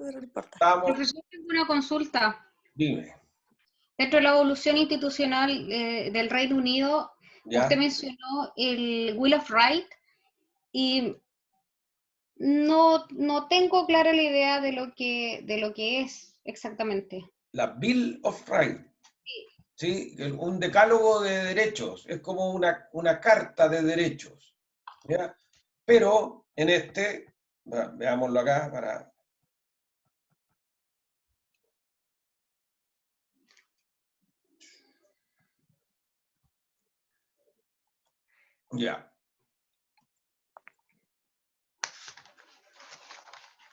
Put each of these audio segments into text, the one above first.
pero no importa. Profesor, tengo una consulta. Dime. Dentro de la evolución institucional del Reino Unido, ¿Ya? usted mencionó el Will of Rights y no tengo clara la idea de lo que es exactamente. La Bill of Rights. ¿Sí? Un decálogo de derechos. Es como una carta de derechos. ¿Ya? Pero en veámoslo acá para... Ya.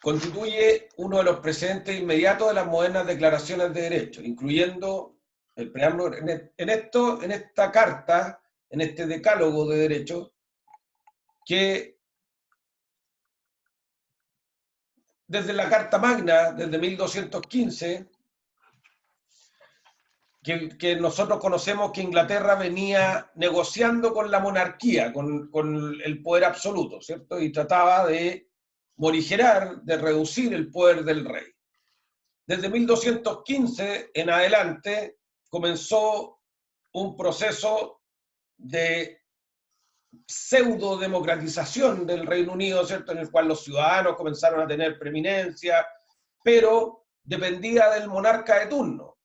Constituye uno de los precedentes inmediatos de las modernas declaraciones de derechos, incluyendo el preámbulo. En esta carta, en este decálogo de derechos, que desde la Carta Magna, desde 1215, que nosotros conocemos que Inglaterra venía negociando con la monarquía, con el poder absoluto, ¿cierto? Y trataba de morigerar, de reducir el poder del rey. Desde 1215 en adelante comenzó un proceso de pseudo-democratización del Reino Unido, ¿cierto? En el cual los ciudadanos comenzaron a tener preeminencia, pero dependía del monarca de turno.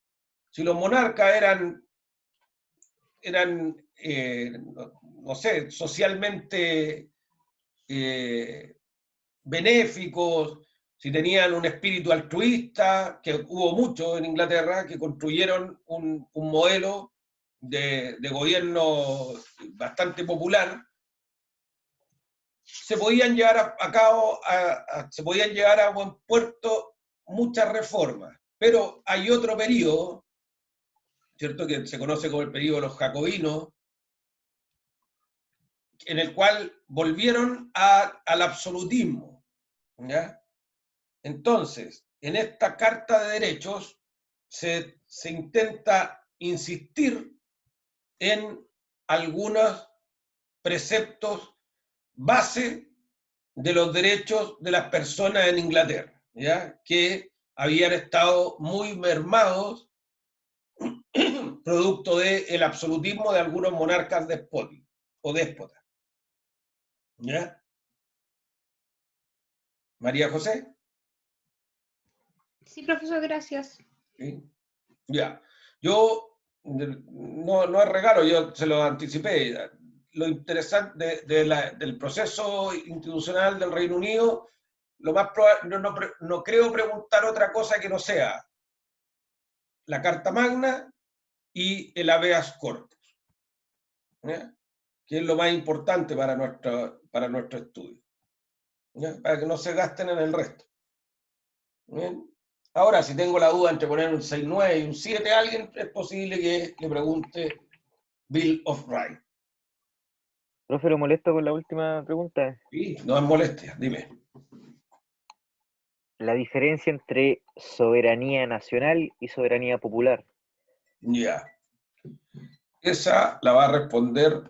Si los monarcas eran no sé, socialmente benéficos, si tenían un espíritu altruista, que hubo muchos en Inglaterra, que construyeron un modelo de gobierno bastante popular, se podían llevar a cabo, se podían llevar a buen puerto muchas reformas. Pero hay otro periodo, ¿cierto?, que se conoce como el periodo de los jacobinos, en el cual volvieron al absolutismo, ¿ya? Entonces, en esta Carta de Derechos se intenta insistir en algunos preceptos base de los derechos de las personas en Inglaterra, ¿ya?, que habían estado muy mermados producto del absolutismo de algunos monarcas despóticos o déspotas. ¿Ya? María José. Sí, profesor, gracias. ¿Sí? Ya. Yo, no es regalo, yo se lo anticipé. Lo interesante del proceso institucional del Reino Unido, lo más probable, no creo preguntar otra cosa que no sea la Carta Magna y el habeas corpus, ¿ya?, que es lo más importante para nuestro estudio, ¿ya?, para que no se gasten en el resto. ¿Bien? Ahora, si tengo la duda entre poner un 6-9 y un 7 a alguien, es posible que le pregunte Bill of Rights. Profe, ¿lo molesto con la última pregunta? Sí, no es molestia, dime. La diferencia entre soberanía nacional y soberanía popular. Ya. Esa la va a responder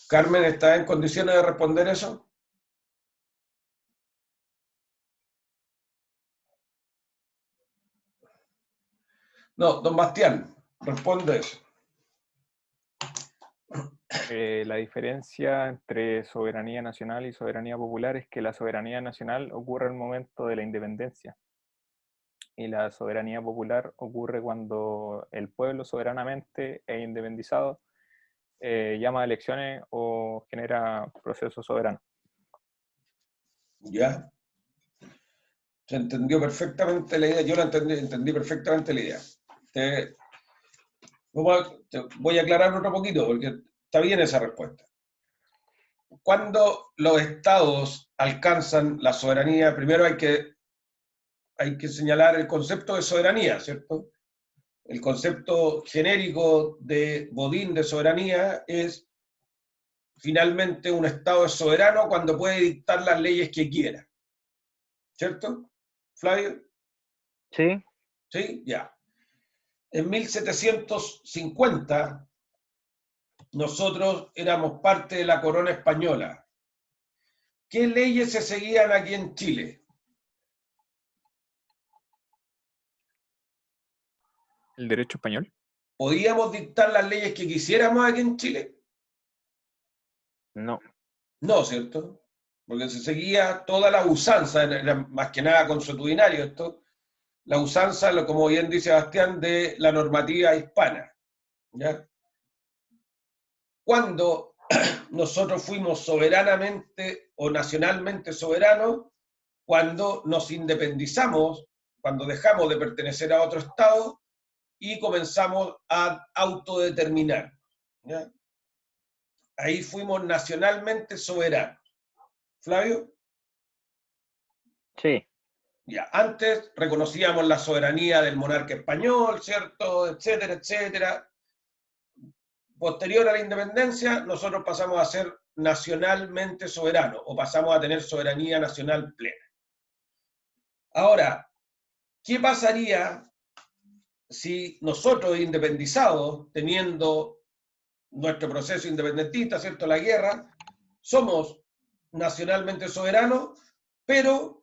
Carmen. ¿Está en condiciones de responder eso? No, don Bastián, responde eso. La diferencia entre soberanía nacional y soberanía popular es que la soberanía nacional ocurre al momento de la independencia y la soberanía popular ocurre cuando el pueblo soberanamente e independizado llama a elecciones o genera procesos soberanos. Ya. Se entendió perfectamente la idea, yo la entendí perfectamente la idea. Te voy a aclarar otro poquito, porque está bien esa respuesta. Cuando los estados alcanzan la soberanía, primero hay que señalar el concepto de soberanía, ¿cierto? El concepto genérico de Bodin de soberanía es, finalmente, un estado es soberano cuando puede dictar las leyes que quiera. ¿Cierto, Flavio? Sí. ¿Sí? Ya. En 1750, nosotros éramos parte de la corona española. ¿Qué leyes se seguían aquí en Chile? ¿El derecho español? ¿Podíamos dictar las leyes que quisiéramos aquí en Chile? No. No, ¿cierto? Porque se seguía toda la usanza, era más que nada consuetudinario esto, la usanza, como bien dice Sebastián, de la normativa hispana. ¿Ya? Cuando nosotros fuimos soberanamente o nacionalmente soberanos, cuando nos independizamos, cuando dejamos de pertenecer a otro Estado y comenzamos a autodeterminar. ¿Ya? Ahí fuimos nacionalmente soberanos. ¿Flavio? Sí. Ya, antes reconocíamos la soberanía del monarca español, ¿cierto? Etcétera, etcétera. Posterior a la independencia, nosotros pasamos a ser nacionalmente soberanos o pasamos a tener soberanía nacional plena. Ahora, ¿qué pasaría si nosotros independizados, teniendo nuestro proceso independentista, ¿cierto? La guerra, somos nacionalmente soberanos, pero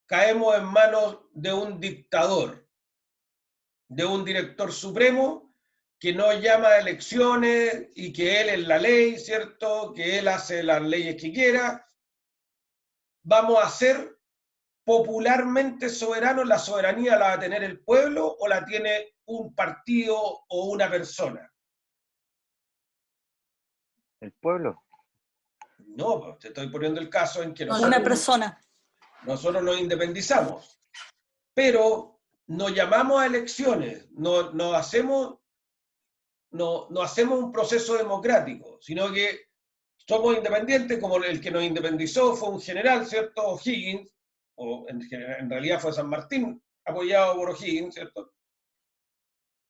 caemos en manos de un dictador, de un director supremo que no llama a elecciones y que él es la ley, ¿cierto? Que él hace las leyes que quiera. ¿Vamos a ser popularmente soberanos? ¿La soberanía la va a tener el pueblo o la tiene un partido o una persona? ¿El pueblo? No, pues te estoy poniendo el caso en que Una persona. nosotros nos independizamos, pero no llamamos a elecciones, no hacemos un proceso democrático, sino que somos independientes, como el que nos independizó fue un general, ¿cierto? O'Higgins, o en realidad fue San Martín, apoyado por O'Higgins, ¿cierto?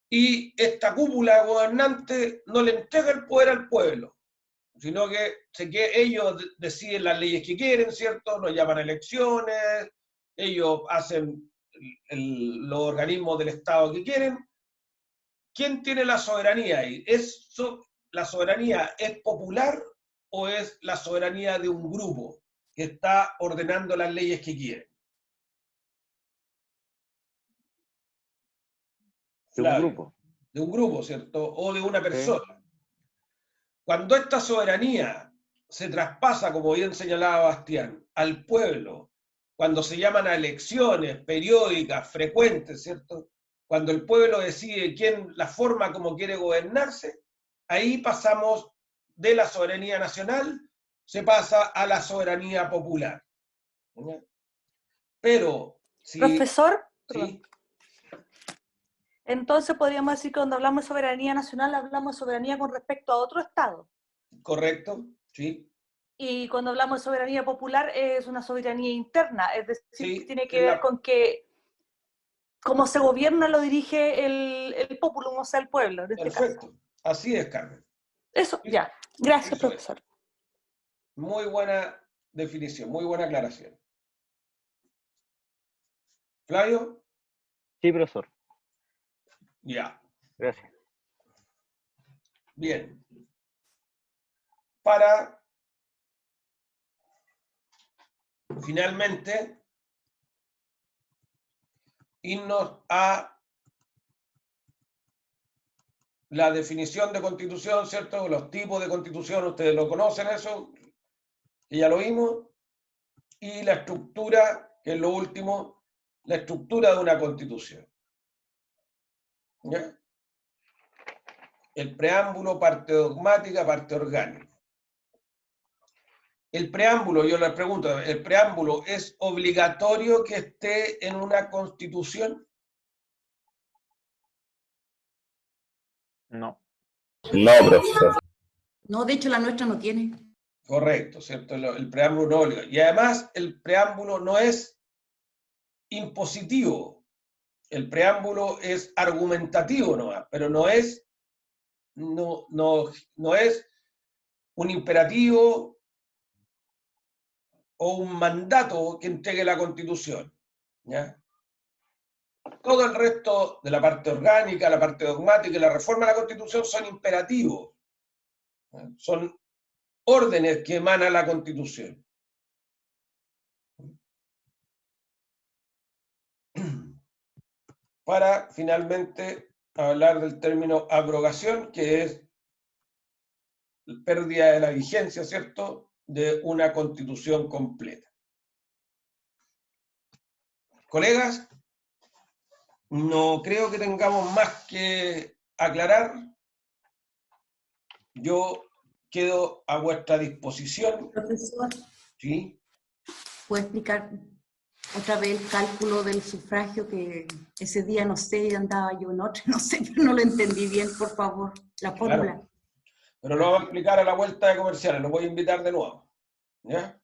Y esta cúpula gobernante no le entrega el poder al pueblo, sino que ellos deciden las leyes que quieren, ¿cierto? Nos llaman a elecciones, ellos hacen los organismos del Estado que quieren. ¿Quién tiene la soberanía ahí? ¿La soberanía es popular o es la soberanía de un grupo que está ordenando las leyes que quiere? De un grupo. De un grupo, ¿cierto? O de una persona. Sí. Cuando esta soberanía se traspasa, como bien señalaba Bastián, al pueblo, cuando se llaman a elecciones periódicas, frecuentes, ¿cierto? Cuando el pueblo decide la forma como quiere gobernarse, ahí pasamos de la soberanía nacional, se pasa a la soberanía popular. ¿Ya? Pero, si... Profesor, ¿sí? Entonces podríamos decir que cuando hablamos de soberanía nacional, hablamos de soberanía con respecto a otro Estado. Correcto, sí. Y cuando hablamos de soberanía popular, es una soberanía interna, es decir, sí, tiene que ver con que cómo se gobierna lo dirige el populum, o sea, el pueblo, en este Perfecto, caso. Así es, Carmen. Eso, ya. Gracias, Eso profesor. Es. Muy buena definición, muy buena aclaración. ¿Flavio? Sí, profesor. Ya. Gracias. Bien. Para finalmente irnos a la definición de constitución, ¿cierto? Los tipos de constitución, ustedes lo conocen eso, que ya lo vimos, y la estructura, que es lo último, la estructura de una constitución. ¿Ya? El preámbulo, parte dogmática, parte orgánica. El preámbulo, yo les pregunto, ¿el preámbulo es obligatorio que esté en una constitución? No. No, profesor. No, de hecho la nuestra no tiene. Correcto, ¿cierto? El preámbulo no obliga. Y además el preámbulo no es impositivo. El preámbulo es argumentativo nomás, pero no es un imperativo o un mandato que entregue la Constitución. ¿Ya? Todo el resto de la parte orgánica, la parte dogmática y la reforma de la Constitución son imperativos. Son órdenes que emana la Constitución. Para finalmente hablar del término abrogación, que es pérdida de la vigencia, ¿cierto?, de una Constitución completa. Colegas, no creo que tengamos más que aclarar. Yo quedo a vuestra disposición. Profesor, ¿Sí? ¿puede explicar otra vez el cálculo del sufragio? Que ese día, no sé, andaba yo en otro, no sé, pero no lo entendí bien, por favor, la fórmula. Claro. Pero lo vamos a explicar a la vuelta de comerciales, lo voy a invitar de nuevo. ¿Ya?